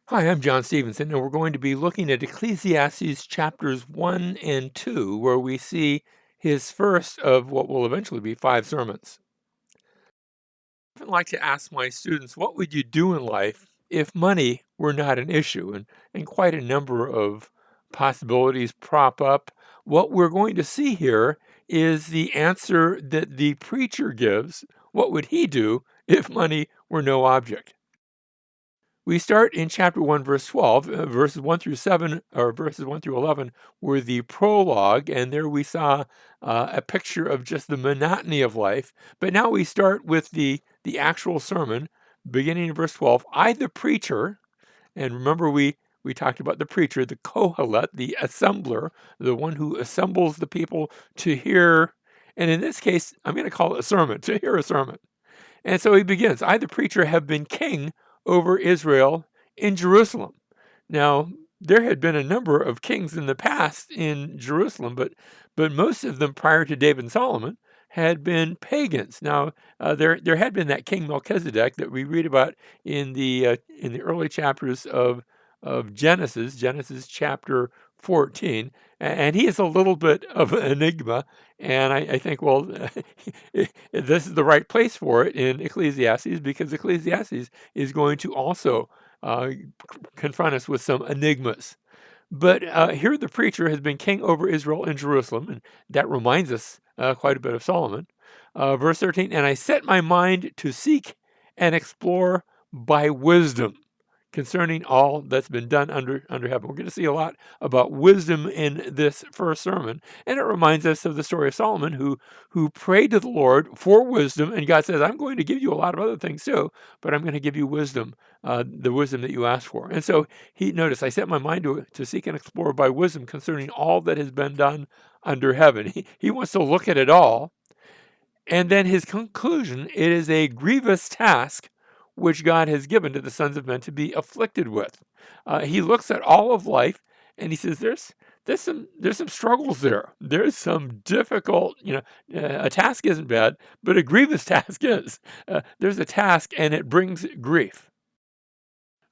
Hi, I'm John Stevenson, and we're going to be looking at Ecclesiastes chapters 1 and 2, where we see his first of what will eventually be 5 sermons. I often like to ask my students, what would you do in life if money were not an issue? And quite a number of possibilities prop up. What we're going to see here is the answer that the preacher gives. What would he do if money were no object? We start in chapter 1, verse 12, verses 1 through 7, or verses 1 through 11, were the prologue, and there we saw a picture of just the monotony of life. But now we start with the actual sermon, beginning in verse 12. I, the preacher, and remember we talked about the preacher, the kohelet, the assembler, the one who assembles the people to hear, and in this case, I'm going to call it a sermon, to hear a sermon. And so he begins, I, the preacher, have been king over Israel in Jerusalem. Now, there had been a number of kings in the past in Jerusalem, but most of them prior to David and Solomon had been pagans. Now, there had been that king Melchizedek that we read about in the early chapters of Genesis chapter 14, and he is a little bit of an enigma. And I think, well, this is the right place for it in Ecclesiastes, because Ecclesiastes is going to also confront us with some enigmas. But here the preacher has been king over Israel in Jerusalem, and that reminds us quite a bit of Solomon. Verse 13, and I set my mind to seek and explore by wisdom concerning all that's been done under heaven. We're going to see a lot about wisdom in this first sermon, and it reminds us of the story of Solomon, who prayed to the Lord for wisdom, and God says, I'm going to give you a lot of other things too, but I'm going to give you wisdom, the wisdom that you asked for. And so notice, I set my mind to seek and explore by wisdom concerning all that has been done under heaven. He wants to look at it all. And then his conclusion, it is a grievous task which God has given to the sons of men to be afflicted with. He looks at all of life and he says, there's some struggles there. There's some difficult, a task isn't bad, but a grievous task is. There's a task and it brings grief.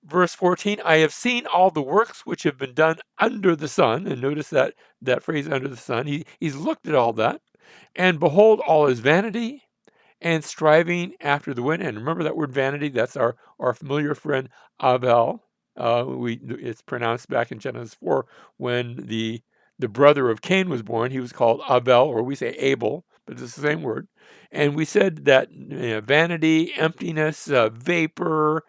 Verse 14, I have seen all the works which have been done under the sun. And notice that phrase, under the sun. He's looked at all that. And behold, all is vanity and striving after the wind. And remember that word vanity, that's our familiar friend Abel. It's pronounced back in Genesis 4 when the brother of Cain was born. He was called Abel, or we say Abel, but it's the same word. And we said that vanity, emptiness, vapor,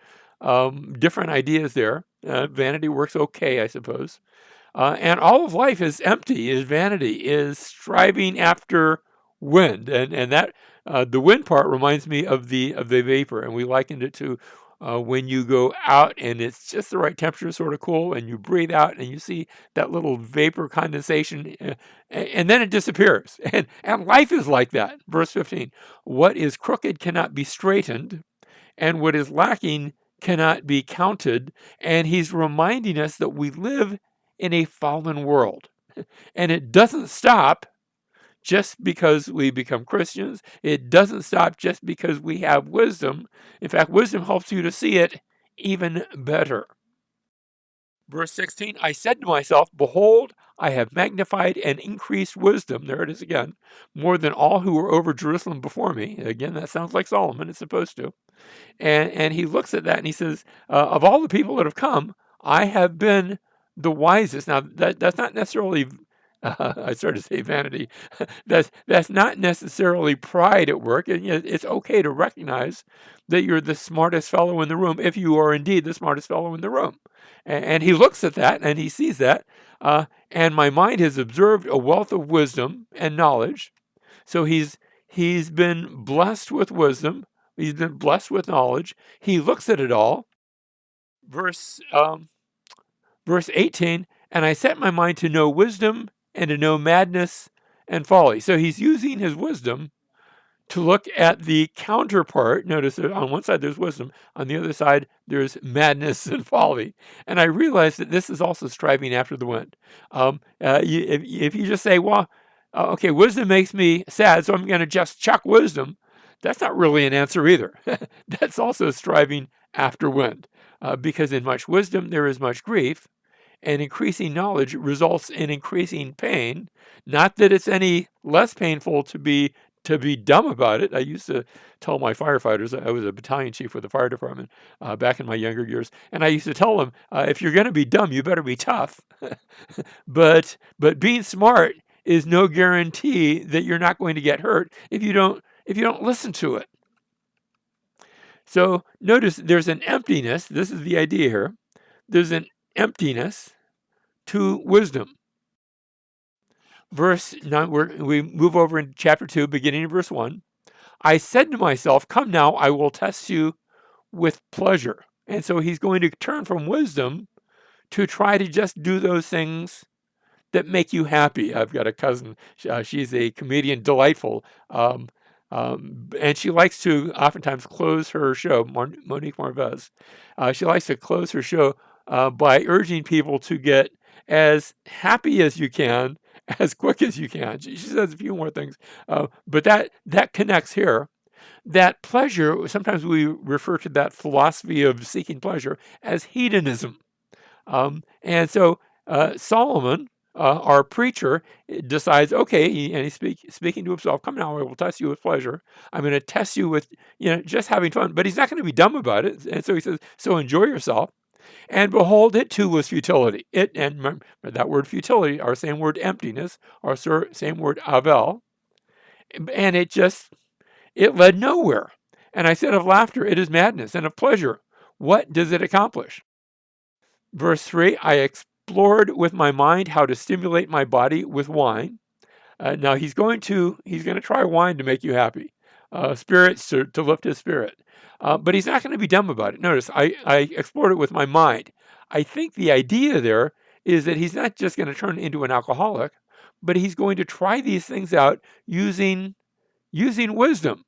different ideas there. Vanity works okay, I suppose. And all of life is empty, is vanity, is striving after wind, and that the wind part reminds me of the vapor, and we likened it to when you go out and it's just the right temperature, sort of cool, and you breathe out and you see that little vapor condensation, and then it disappears. And life is like that. Verse 15: what is crooked cannot be straightened, and what is lacking cannot be counted. And he's reminding us that we live in a fallen world. And it doesn't stop just because we become Christians. It doesn't stop just because we have wisdom. In fact, wisdom helps you to see it even better. Verse 16, I said to myself, behold, I have magnified and increased wisdom. There it is again, more than all who were over Jerusalem before me. Again, that sounds like Solomon. It's supposed to. And he looks at that and he says, of all the people that have come, I have been the wisest. Now, that's not necessarily, I started to say vanity. That's not necessarily pride at work. And it's okay to recognize that you're the smartest fellow in the room if you are indeed the smartest fellow in the room. And he looks at that and he sees that. And my mind has observed a wealth of wisdom and knowledge. So he's been blessed with wisdom. He's been blessed with knowledge. He looks at it all. Verse 18, and I set my mind to know wisdom and to know madness and folly. So he's using his wisdom to look at the counterpart. Notice that on one side there's wisdom, on the other side there's madness and folly. And I realize that this is also striving after the wind. If you just say, well, okay, wisdom makes me sad, so I'm going to just chuck wisdom, that's not really an answer either. That's also striving after wind. because in much wisdom there is much grief, and increasing knowledge results in increasing pain. Not that it's any less painful to be dumb about it. I used to tell my firefighters, I was a battalion chief with the fire department back in my younger years, and I used to tell them, if you're going to be dumb, you better be tough. But being smart is no guarantee that you're not going to get hurt if you don't listen to it. So notice there's an emptiness. This is the idea here. There's an emptiness to wisdom. Verse 9, we move over in chapter 2, beginning in verse 1. I said to myself, come now, I will test you with pleasure. And so he's going to turn from wisdom to try to just do those things that make you happy. I've got a cousin, she's a comedian, delightful, and she likes to oftentimes close her show, Monique Marvez. She likes to close her show by urging people to get as happy as you can, as quick as you can. She says a few more things, but that connects here. That pleasure, sometimes we refer to that philosophy of seeking pleasure as hedonism. And so Solomon, our preacher, decides, okay, and he's speaking to himself, come now, I will test you with pleasure. I'm going to test you with, just having fun. But he's not going to be dumb about it. And so he says, so enjoy yourself. And behold, it too was futility. And remember that word futility, our same word emptiness, our same word avel. And it led nowhere. And I said of laughter, it is madness, and of pleasure, what does it accomplish? Verse 3, I explored with my mind how to stimulate my body with wine. Now he's going to try wine to make you happy, spirits to lift his spirit. But he's not going to be dumb about it. Notice, I explored it with my mind. I think the idea there is that he's not just going to turn into an alcoholic, but he's going to try these things out using wisdom.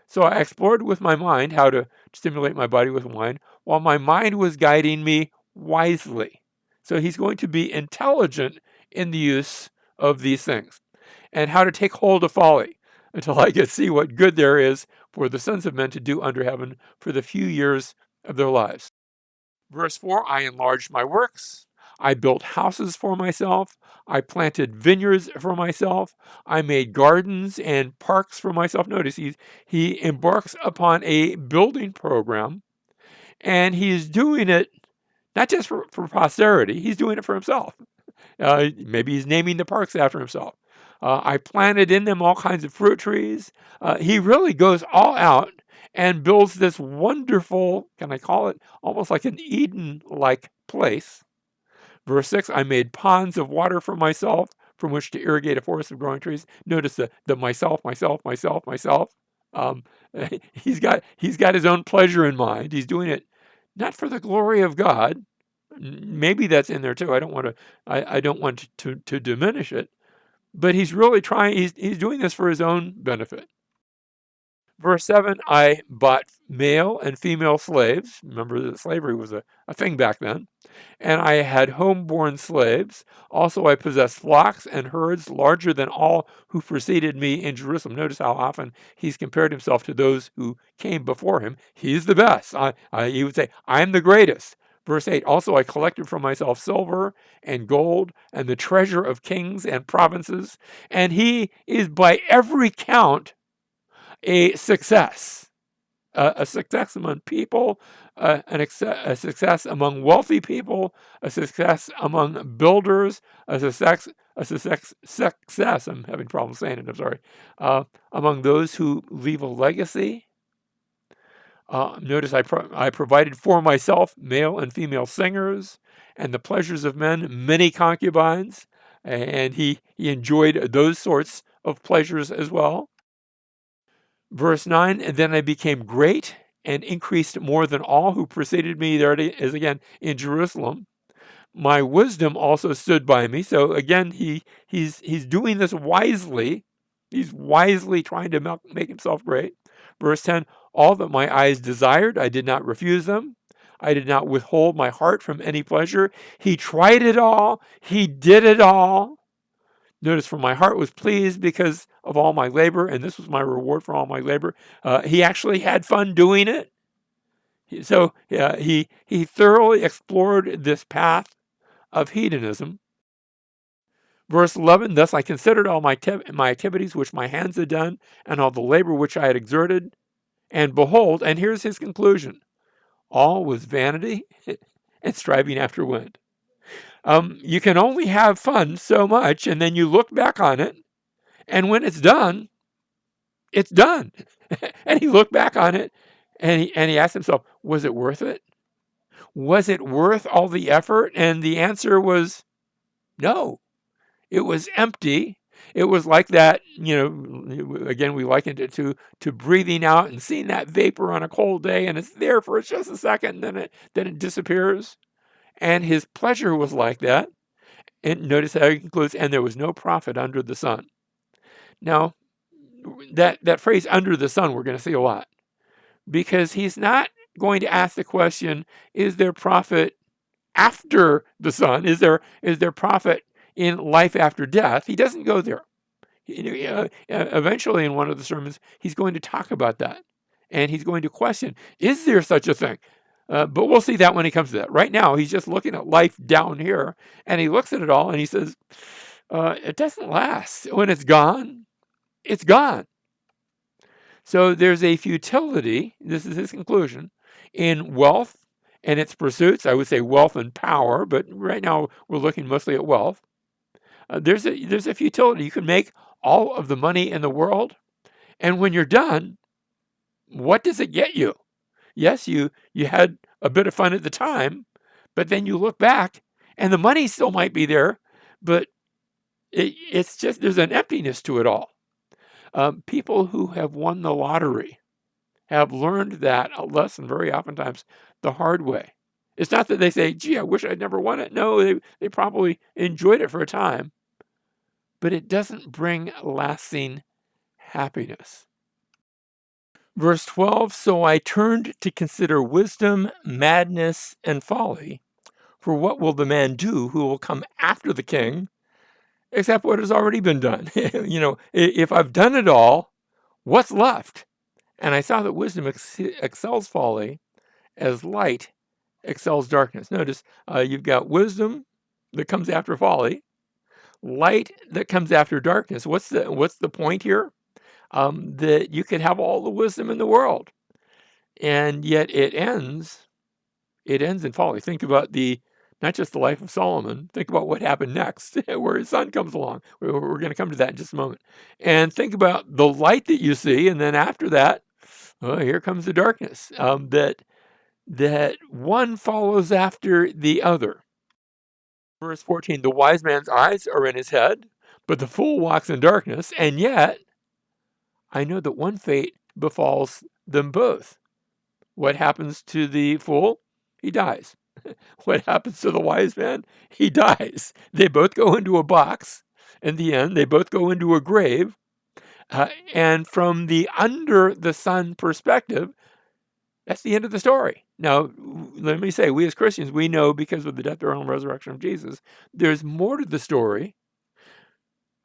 So I explored with my mind how to stimulate my body with wine while my mind was guiding me wisely. So he's going to be intelligent in the use of these things and how to take hold of folly until I can see what good there is for the sons of men to do under heaven for the few years of their lives. Verse 4, I enlarged my works. I built houses for myself. I planted vineyards for myself. I made gardens and parks for myself. Notice he embarks upon a building program, and he's doing it not just for posterity, he's doing it for himself. Maybe he's naming the parks after himself. I planted in them all kinds of fruit trees. He really goes all out and builds this wonderful, can I call it, almost like an Eden-like place. Verse 6, I made ponds of water for myself from which to irrigate a forest of growing trees. Notice the myself, myself, myself, myself. Um, he's got his own pleasure in mind. He's doing it not for the glory of God. Maybe that's in there too. I don't want to diminish it, but he's really trying. He's doing this for his own benefit. Verse 7, I bought male and female slaves. Remember that slavery was a thing back then. And I had homeborn slaves. Also, I possessed flocks and herds larger than all who preceded me in Jerusalem. Notice how often he's compared himself to those who came before him. He's the best. He would say, I'm the greatest. Verse 8, also I collected for myself silver and gold and the treasure of kings and provinces. And he is by every count a success. A success among people, a success among wealthy people, a success among builders, a success. I'm having problems saying it. I'm sorry. Among those who leave a legacy. Notice I provided for myself male and female singers, and the pleasures of men, many concubines, and he enjoyed those sorts of pleasures as well. Verse 9, and then I became great and increased more than all who preceded me. There it is again in Jerusalem. My wisdom also stood by me. So again, he's doing this wisely. He's wisely trying to make himself great. Verse 10, all that my eyes desired, I did not refuse them. I did not withhold my heart from any pleasure. He tried it all. He did it all. Notice, for my heart was pleased because of all my labor, and this was my reward for all my labor. He actually had fun doing it. So he thoroughly explored this path of hedonism. Verse 11, thus I considered all my activities which my hands had done, and all the labor which I had exerted. And behold, and here's his conclusion, all was vanity and striving after wind. You can only have fun so much, and then you look back on it, and when it's done, it's done. And he looked back on it, and he asked himself, was it worth it? Was it worth all the effort? And the answer was no. It was empty. It was like that, again, we likened it to breathing out and seeing that vapor on a cold day, and it's there for just a second, and then it disappears. And his pleasure was like that. And notice how he concludes, and there was no profit under the sun. Now, that phrase under the sun, we're going to see a lot, because he's not going to ask the question, is there profit after the sun? Is there profit in life after death? He doesn't go there. Eventually, in one of the sermons, he's going to talk about that, and he's going to question, is there such a thing? But we'll see that when he comes to that. Right now, he's just looking at life down here, and he looks at it all, and he says, it doesn't last. When it's gone, it's gone. So there's a futility, this is his conclusion, in wealth and its pursuits. I would say wealth and power, but right now we're looking mostly at wealth. There's a futility. You can make all of the money in the world, and when you're done, what does it get you? Yes, you had a bit of fun at the time, but then you look back, and the money still might be there, but it's just there's an emptiness to it all. People who have won the lottery have learned that a lesson very oftentimes the hard way. It's not that they say, gee, I wish I'd never won it. No, they probably enjoyed it for a time, but it doesn't bring lasting happiness. Verse 12, so I turned to consider wisdom, madness, and folly. For what will the man do who will come after the king, except what has already been done? If I've done it all, what's left? And I saw that wisdom excels folly as light excels darkness. Notice you've got wisdom that comes after folly, light that comes after darkness. What's the point here? That you could have all the wisdom in the world, and yet it ends in folly. Think about not just the life of Solomon. Think about what happened next, where his son comes along. We're going to come to that in just a moment. And think about the light that you see, and then after that, here comes the darkness. That one follows after the other. Verse 14, the wise man's eyes are in his head, but the fool walks in darkness, and yet I know that one fate befalls them both. What happens to the fool? He dies. What happens to the wise man? He dies. They both go into a box. In the end, they both go into a grave. And from the under the sun perspective, that's the end of the story. Now, let me say, we as Christians, we know because of the death, burial, and resurrection of Jesus, there's more to the story,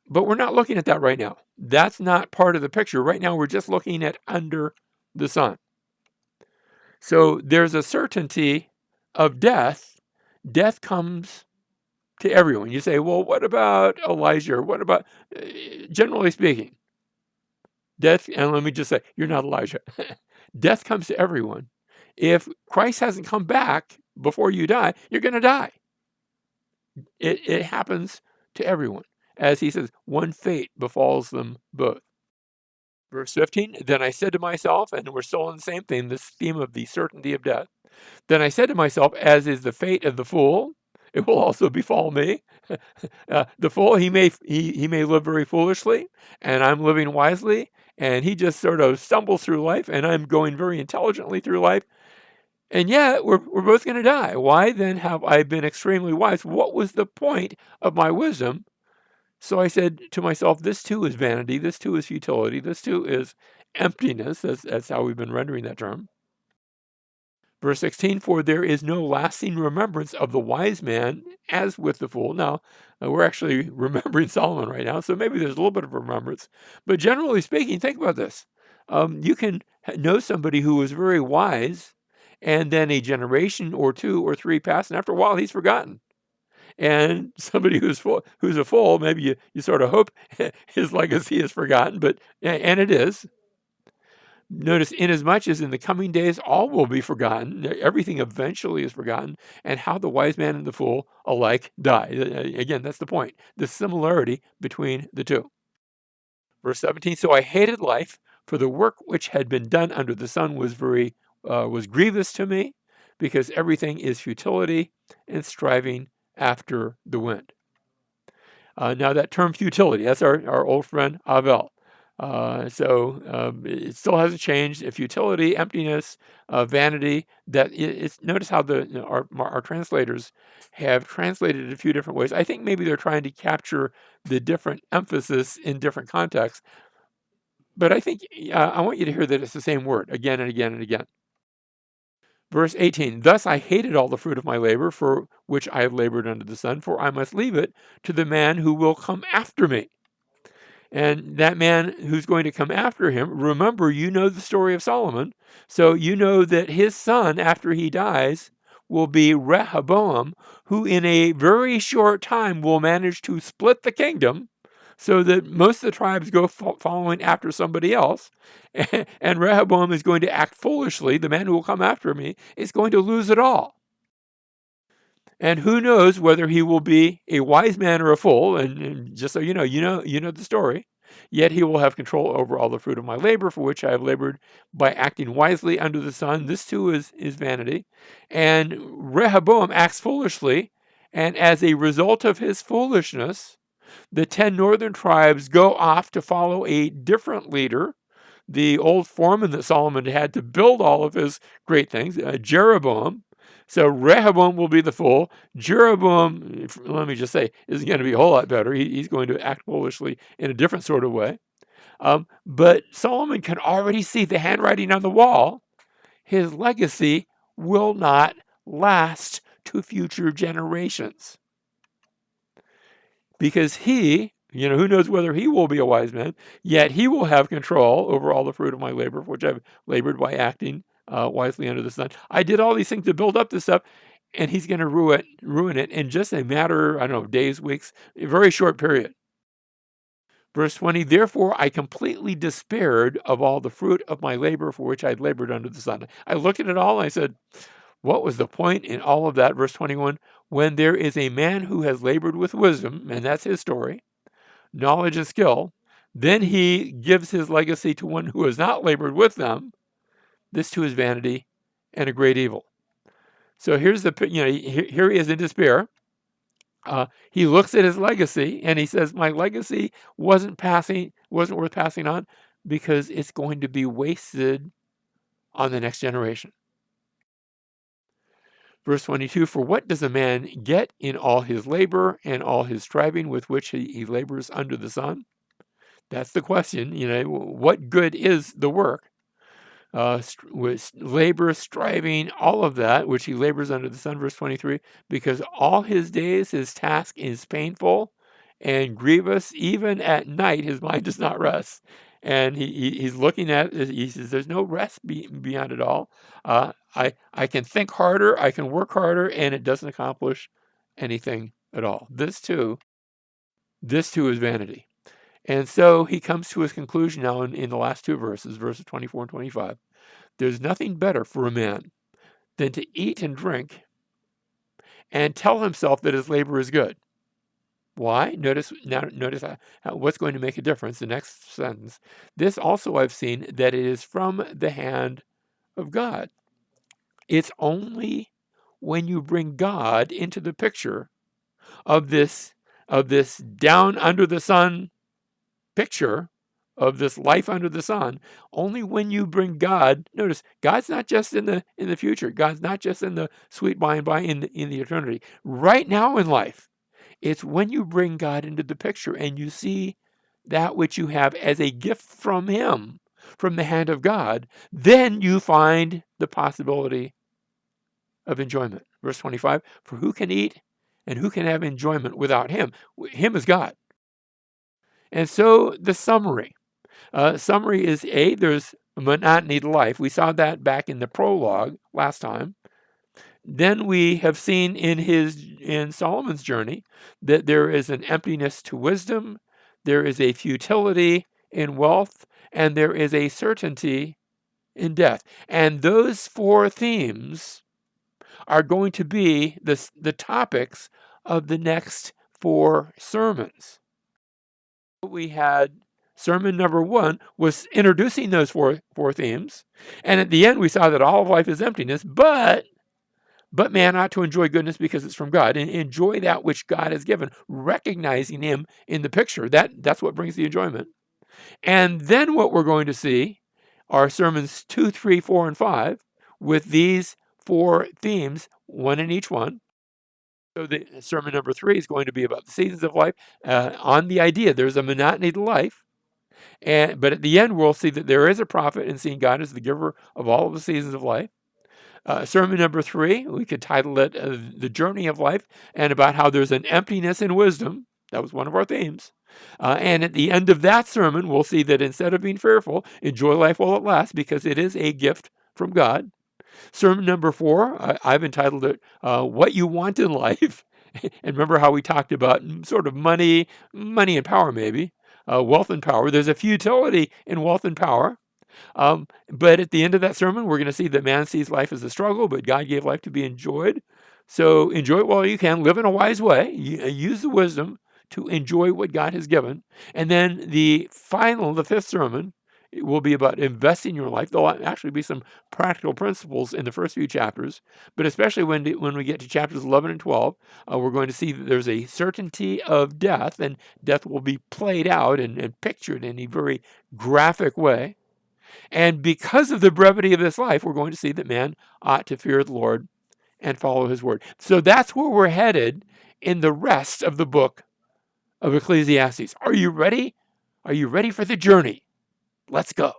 but we're not looking at that right now. That's not part of the picture. Right now, we're just looking at under the sun. So there's a certainty of death. Death comes to everyone. You say, well, what about Elijah? What about, generally speaking, death, and let me just say, you're not Elijah. Death comes to everyone. If Christ hasn't come back before you die, you're going to die. It happens to everyone. As he says, one fate befalls them both. Verse 15, then I said to myself, and we're still on the same thing, this theme of the certainty of death. Then I said to myself, as is the fate of the fool, it will also befall me. The fool, he may live very foolishly, and I'm living wisely, and he just sort of stumbles through life, and I'm going very intelligently through life, and yet we're both going to die. Why then have I been extremely wise? What was the point of my wisdom? So I said to myself, this too is vanity, this too is futility, this too is emptiness. That's how we've been rendering that term. Verse 16, for there is no lasting remembrance of the wise man as with the fool. Now, we're actually remembering Solomon right now, so maybe there's a little bit of remembrance. But generally speaking, think about this. You can know somebody who was very wise, and then a generation or two or three pass, and after a while, he's forgotten. And somebody who's a fool, maybe you sort of hope his legacy is forgotten, but and it is. Notice, inasmuch as in the coming days all will be forgotten, everything eventually is forgotten, and how the wise man and the fool alike die. Again, that's the point. The similarity between the two. Verse 17. So I hated life, for the work which had been done under the sun was grievous to me, because everything is futility and striving after the wind. Now that term futility, that's our old friend Havel. It still hasn't changed. Futility, emptiness, vanity. Notice how our translators have translated it a few different ways. I think maybe they're trying to capture the different emphasis in different contexts. But I think I want you to hear that it's the same word again and again and again. Verse 18, thus I hated all the fruit of my labor, for which I have labored under the sun, for I must leave it to the man who will come after me. And that man who's going to come after him, remember, you know the story of Solomon. So you know that his son, after he dies, will be Rehoboam, who in a very short time will manage to split the kingdom so that most of the tribes go following after somebody else. And Rehoboam is going to act foolishly. The man who will come after me is going to lose it all. And who knows whether he will be a wise man or a fool? And just so you know the story. Yet he will have control over all the fruit of my labor, for which I have labored by acting wisely under the sun. This too is vanity. And Rehoboam acts foolishly, and as a result of his foolishness, the 10 northern tribes go off to follow a different leader, the old foreman that Solomon had to build all of his great things, Jeroboam. So Rehoboam will be the fool. Jeroboam, let me just say, is going to be a whole lot better. He's going to act foolishly in a different sort of way. But Solomon can already see the handwriting on the wall. His legacy will not last to future generations. Because who knows whether he will be a wise man, yet he will have control over all the fruit of my labor, which I've labored by acting wisely under the sun. I did all these things to build up this stuff, and he's going to ruin it in just a matter, I don't know, days, weeks, a very short period. Verse 20, therefore I completely despaired of all the fruit of my labor for which I had labored under the sun. I looked at it all and I said, what was the point in all of that? Verse 21, when there is a man who has labored with wisdom, and that's his story, knowledge and skill, then he gives his legacy to one who has not labored with them. This too is vanity and a great evil. So here he is in despair. He looks at his legacy and he says, my legacy wasn't worth passing on because it's going to be wasted on the next generation. Verse 22, for what does a man get in all his labor and all his striving with which he labors under the sun? That's the question. What good is the work? With labor, striving, all of that, which he labors under the sun, verse 23, because all his days, his task is painful and grievous. Even at night, his mind does not rest. And he's looking at it, he says, there's no rest beyond it all. I can think harder, I can work harder, and it doesn't accomplish anything at all. This too is vanity. And so he comes to his conclusion now in the last two verses 24 and 25. There's nothing better for a man than to eat and drink and tell himself that his labor is good. Why? Notice what's going to make a difference. The next sentence. This also I've seen that it is from the hand of God. It's only when you bring God into the picture of this down under the sun picture of this life under the sun, only when you bring God. Notice, God's not just in the future. God's not just in the sweet by and by in the eternity. Right now in life, it's when you bring God into the picture and you see that which you have as a gift from Him, from the hand of God, then you find the possibility of enjoyment. Verse 25, for who can eat and who can have enjoyment without Him? Him is God. And so the summary is there's a monotony to life. We saw that back in the prologue last time. Then we have seen in Solomon's journey that there is an emptiness to wisdom, there is a futility in wealth, and there is a certainty in death. And those four themes are going to be the topics of the next four sermons. We had sermon number 1 was introducing those four themes, and at the end we saw that all of life is emptiness, but man ought to enjoy goodness because it's from God and enjoy that which God has given, recognizing Him in the picture. That's what brings the enjoyment. And then what we're going to see are sermons 2, 3, 4, and 5 with these four themes, one in each one. So the sermon number 3 is going to be about the seasons of life, on the idea there's a monotony to life. But at the end, we'll see that there is a profit in seeing God as the giver of all of the seasons of life. Sermon number 3, we could title it The Journey of Life, and about how there's an emptiness in wisdom. That was one of our themes. And at the end of that sermon, we'll see that instead of being fearful, enjoy life while it lasts, because it is a gift from God. Sermon number 4, I've entitled it What You Want in Life. And remember how we talked about sort of money and power, maybe, wealth and power. There's a futility in wealth and power. But at the end of that sermon, we're going to see that man sees life as a struggle, but God gave life to be enjoyed. So enjoy it while you can. Live in a wise way. Use the wisdom to enjoy what God has given. And then the 5th sermon, it will be about investing your life. There'll actually be some practical principles in the first few chapters, but especially when we get to chapters 11 and 12, we're going to see that there's a certainty of death, and death will be played out and pictured in a very graphic way. And because of the brevity of this life, we're going to see that man ought to fear the Lord and follow his word. So that's where we're headed in the rest of the book of Ecclesiastes. Are you ready? Are you ready for the journey? Let's go.